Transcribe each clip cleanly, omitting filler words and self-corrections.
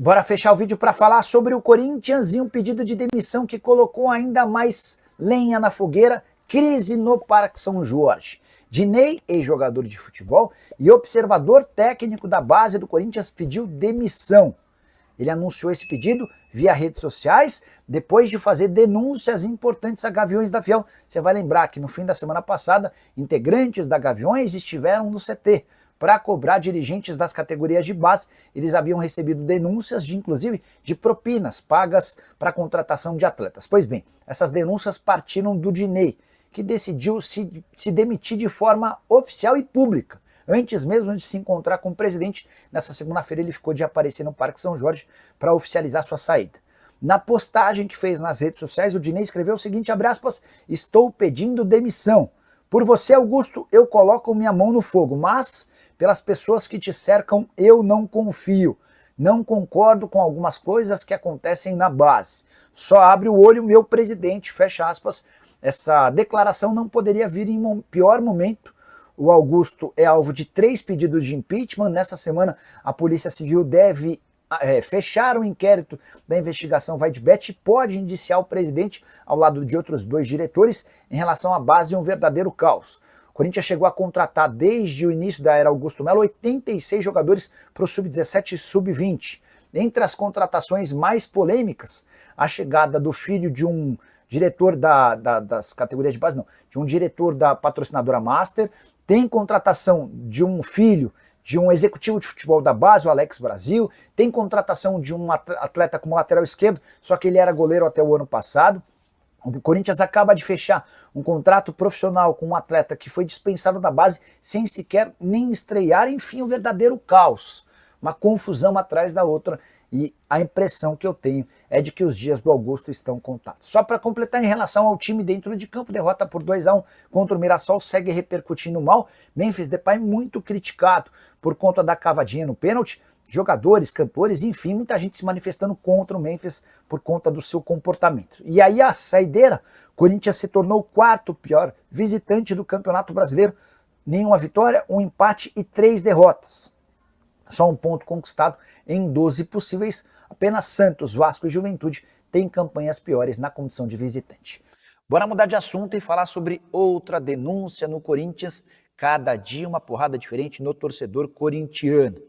Bora fechar o vídeo para falar sobre o Corinthians e um pedido de demissão que colocou ainda mais lenha na fogueira, crise no Parque São Jorge. Dinei, ex-jogador de futebol e observador técnico da base do Corinthians, pediu demissão. Ele anunciou esse pedido via redes sociais, depois de fazer denúncias importantes a Gaviões da Fiel. Você vai lembrar que no fim da semana passada, integrantes da Gaviões estiveram no CT para cobrar dirigentes das categorias de base. Eles haviam recebido denúncias, inclusive, de propinas pagas para a contratação de atletas. Pois bem, essas denúncias partiram do Dinei, que decidiu se demitir de forma oficial e pública. Antes mesmo de se encontrar com o presidente, nessa segunda-feira ele ficou de aparecer no Parque São Jorge para oficializar sua saída. Na postagem que fez nas redes sociais, o Dinei escreveu o seguinte, abre aspas, estou pedindo demissão. Por você, Augusto, eu coloco minha mão no fogo, mas pelas pessoas que te cercam eu não confio. Não concordo com algumas coisas que acontecem na base. Só abre o olho meu presidente, fecha aspas. Essa declaração não poderia vir em um pior momento. O Augusto é alvo de 3 pedidos de impeachment. Nessa semana, a Polícia Civil deve fechar o inquérito da investigação Vaidbet e pode indiciar o presidente ao lado de outros 2 diretores em relação à base um verdadeiro caos. O Corinthians chegou a contratar desde o início da era Augusto Melo 86 jogadores para o Sub-17 e Sub-20. Entre as contratações mais polêmicas, a chegada do filho de um diretor das categorias de base, não, de um diretor da patrocinadora Master, tem contratação de um filho de um executivo de futebol da base, o Alex Brasil, tem contratação de um atleta como lateral esquerdo, só que ele era goleiro até o ano passado. O Corinthians acaba de fechar um contrato profissional com um atleta que foi dispensado da base sem sequer nem estrear, enfim, um verdadeiro caos. Uma confusão atrás da outra e a impressão que eu tenho é de que os dias do Augusto estão contados. Só para completar em relação ao time dentro de campo, derrota por 2-1 contra o Mirassol segue repercutindo mal. Memphis Depay muito criticado por conta da cavadinha no pênalti. Jogadores, cantores, enfim, muita gente se manifestando contra o Memphis por conta do seu comportamento. E aí a saideira, Corinthians se tornou o 4º pior visitante do Campeonato Brasileiro. Nenhuma vitória, um empate e 3 derrotas. Só um ponto conquistado em 12 possíveis. Apenas Santos, Vasco e Juventude têm campanhas piores na condição de visitante. Bora mudar de assunto e falar sobre outra denúncia no Corinthians. Cada dia uma porrada diferente no torcedor corintiano.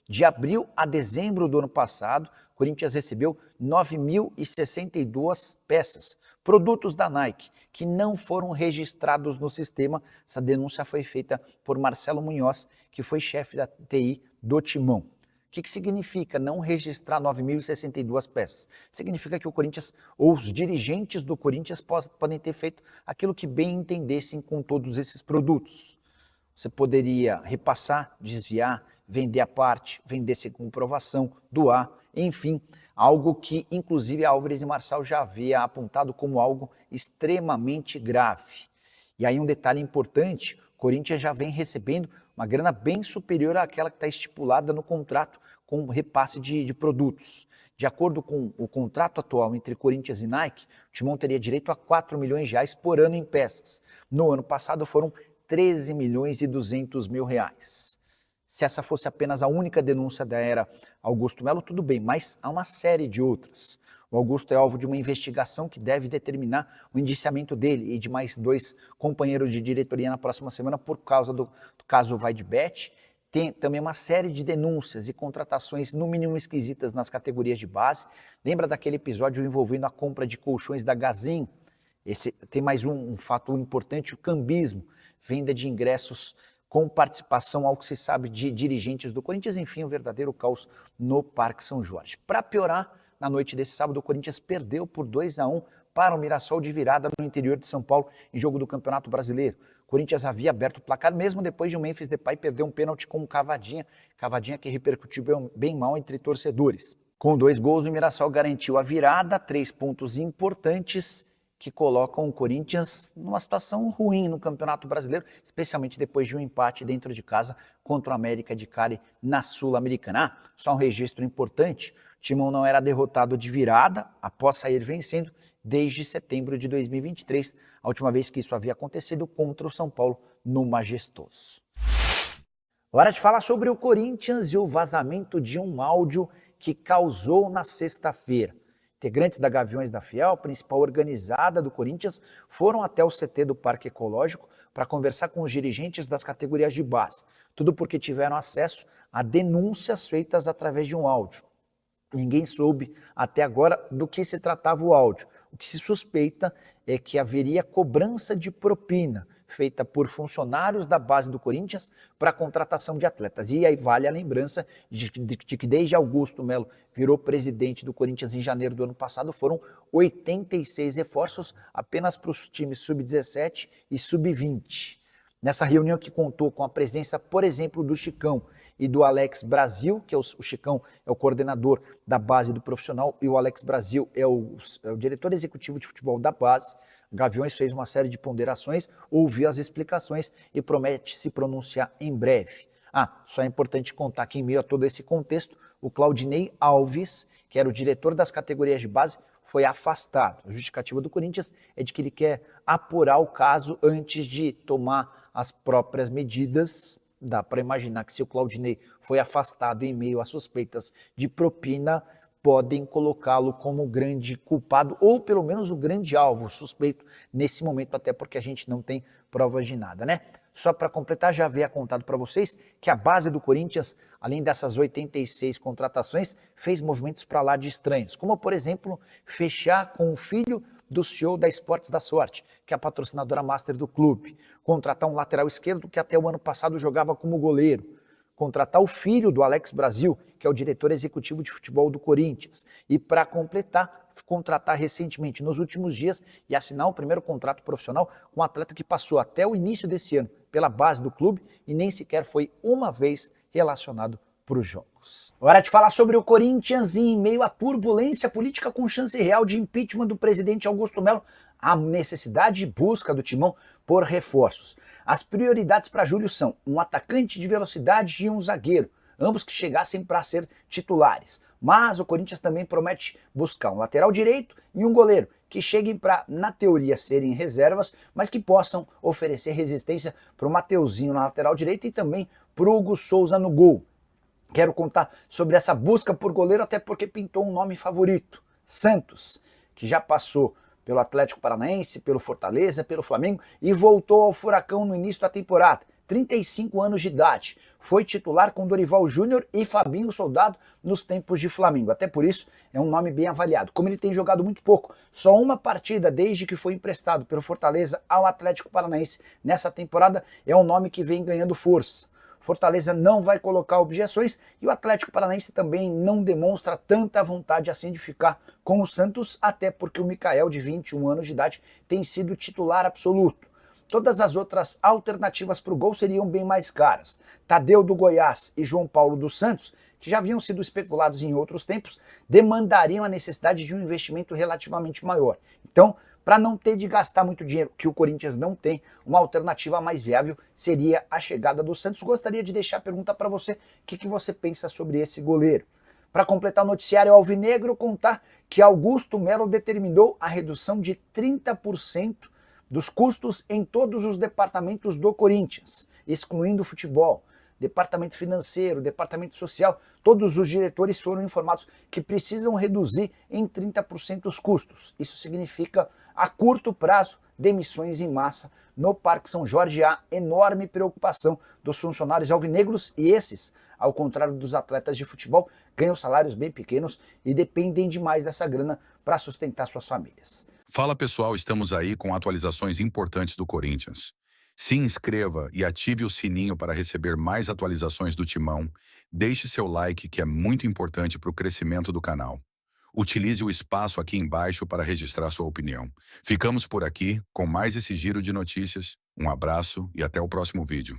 De abril a dezembro do ano passado, o Corinthians recebeu 9.062 peças, produtos da Nike, que não foram registrados no sistema. Essa denúncia foi feita por Marcelo Munhoz, que foi chefe da TI do Timão. O que significa não registrar 9.062 peças? Significa que o Corinthians, ou os dirigentes do Corinthians, podem ter feito aquilo que bem entendessem com todos esses produtos. Você poderia repassar, desviar, vender a parte, vender sem comprovação, doar, enfim, algo que inclusive a Álvares e Marçal já havia apontado como algo extremamente grave. E aí um detalhe importante, o Corinthians já vem recebendo uma grana bem superior àquela que está estipulada no contrato com repasse de produtos. De acordo com o contrato atual entre Corinthians e Nike, o Timão teria direito a 4 milhões de reais por ano em peças. No ano passado foram 13 milhões e 200 mil reais. Se essa fosse apenas a única denúncia da era Augusto Melo, tudo bem, mas há uma série de outras. O Augusto é alvo de uma investigação que deve determinar o indiciamento dele e de mais 2 companheiros de diretoria na próxima semana por causa do caso Vaidbet. Tem também uma série de denúncias e contratações, no mínimo esquisitas, nas categorias de base. Lembra daquele episódio envolvendo a compra de colchões da Gazin? Tem mais um fato importante, o cambismo, venda de ingressos com participação, ao que se sabe, de dirigentes do Corinthians, enfim, um verdadeiro caos no Parque São Jorge. Para piorar, na noite desse sábado, o Corinthians perdeu por 2-1 para o Mirassol de virada no interior de São Paulo, em jogo do Campeonato Brasileiro. O Corinthians havia aberto o placar, mesmo depois de o Memphis Depay perder um pênalti com o Cavadinha que repercutiu bem mal entre torcedores. Com 2 gols, o Mirassol garantiu a virada, 3 pontos importantes, que colocam o Corinthians numa situação ruim no Campeonato Brasileiro, especialmente depois de um empate dentro de casa contra o América de Cali na Sul-Americana. Só um registro importante, o Timão não era derrotado de virada após sair vencendo desde setembro de 2023, a última vez que isso havia acontecido contra o São Paulo no Majestoso. Hora de falar sobre o Corinthians e o vazamento de um áudio que causou na sexta-feira. Integrantes da Gaviões da Fiel, principal organizada do Corinthians, foram até o CT do Parque Ecológico para conversar com os dirigentes das categorias de base. Tudo porque tiveram acesso a denúncias feitas através de um áudio. Ninguém soube até agora do que se tratava o áudio. O que se suspeita é que haveria cobrança de propina feita por funcionários da base do Corinthians para a contratação de atletas. E aí vale a lembrança de que desde Augusto Melo virou presidente do Corinthians em janeiro do ano passado, foram 86 reforços apenas para os times sub-17 e sub-20. Nessa reunião que contou com a presença, por exemplo, do Chicão e do Alex Brasil, que é o Chicão é o coordenador da base do profissional e o Alex Brasil é o diretor executivo de futebol da base. Gaviões fez uma série de ponderações, ouviu as explicações e promete se pronunciar em breve. Só é importante contar que em meio a todo esse contexto, o Claudinei Alves, que era o diretor das categorias de base, foi afastado. A justificativa do Corinthians é de que ele quer apurar o caso antes de tomar as próprias medidas. Dá para imaginar que se o Claudinei foi afastado em meio a suspeitas de propina, podem colocá-lo como grande culpado ou pelo menos o grande alvo suspeito nesse momento, até porque a gente não tem provas de nada, né? Só para completar, já havia contado para vocês que a base do Corinthians, além dessas 86 contratações, fez movimentos para lá de estranhos, como por exemplo, fechar com o filho do CEO da Esportes da Sorte, que é a patrocinadora master do clube, contratar um lateral esquerdo que até o ano passado jogava como goleiro, contratar o filho do Alex Brasil, que é o diretor executivo de futebol do Corinthians, e para completar, contratar recentemente, nos últimos dias, e assinar o primeiro contrato profissional com um atleta que passou até o início desse ano pela base do clube e nem sequer foi uma vez relacionado para os jogos. Hora de falar sobre o Corinthians em meio à turbulência política com chance real de impeachment do presidente Augusto Melo, a necessidade e busca do Timão por reforços. As prioridades para julho são um atacante de velocidade e um zagueiro, ambos que chegassem para ser titulares. Mas o Corinthians também promete buscar um lateral direito e um goleiro, que cheguem para, na teoria, serem reservas, mas que possam oferecer resistência para o Mateuzinho na lateral direita e também para o Hugo Souza no gol. Quero contar sobre essa busca por goleiro, até porque pintou um nome favorito, Santos, que já passou pelo Atlético Paranaense, pelo Fortaleza, pelo Flamengo e voltou ao Furacão no início da temporada. 35 anos de idade. Foi titular com Dorival Júnior e Fabinho Soldado nos tempos de Flamengo. Até por isso é um nome bem avaliado. Como ele tem jogado muito pouco, só uma partida desde que foi emprestado pelo Fortaleza ao Atlético Paranaense nessa temporada, é um nome que vem ganhando força. Fortaleza não vai colocar objeções e o Atlético Paranaense também não demonstra tanta vontade assim de ficar com o Santos, até porque o Mikael, de 21 anos de idade, tem sido titular absoluto. Todas as outras alternativas para o gol seriam bem mais caras. Tadeu do Goiás e João Paulo dos Santos, que já haviam sido especulados em outros tempos, demandariam a necessidade de um investimento relativamente maior. Então, para não ter de gastar muito dinheiro, que o Corinthians não tem, uma alternativa mais viável seria a chegada do Santos. Gostaria de deixar a pergunta para você, o que você pensa sobre esse goleiro? Para completar o noticiário alvinegro, contar que Augusto Melo determinou a redução de 30% dos custos em todos os departamentos do Corinthians, excluindo o futebol. Departamento financeiro, departamento social, todos os diretores foram informados que precisam reduzir em 30% os custos. Isso significa, a curto prazo, demissões em massa no Parque São Jorge. Há enorme preocupação dos funcionários alvinegros e esses, ao contrário dos atletas de futebol, ganham salários bem pequenos e dependem demais dessa grana para sustentar suas famílias. Fala pessoal, estamos aí com atualizações importantes do Corinthians. Se inscreva e ative o sininho para receber mais atualizações do Timão. Deixe seu like, que é muito importante para o crescimento do canal. Utilize o espaço aqui embaixo para registrar sua opinião. Ficamos por aqui com mais esse giro de notícias. Um abraço e até o próximo vídeo.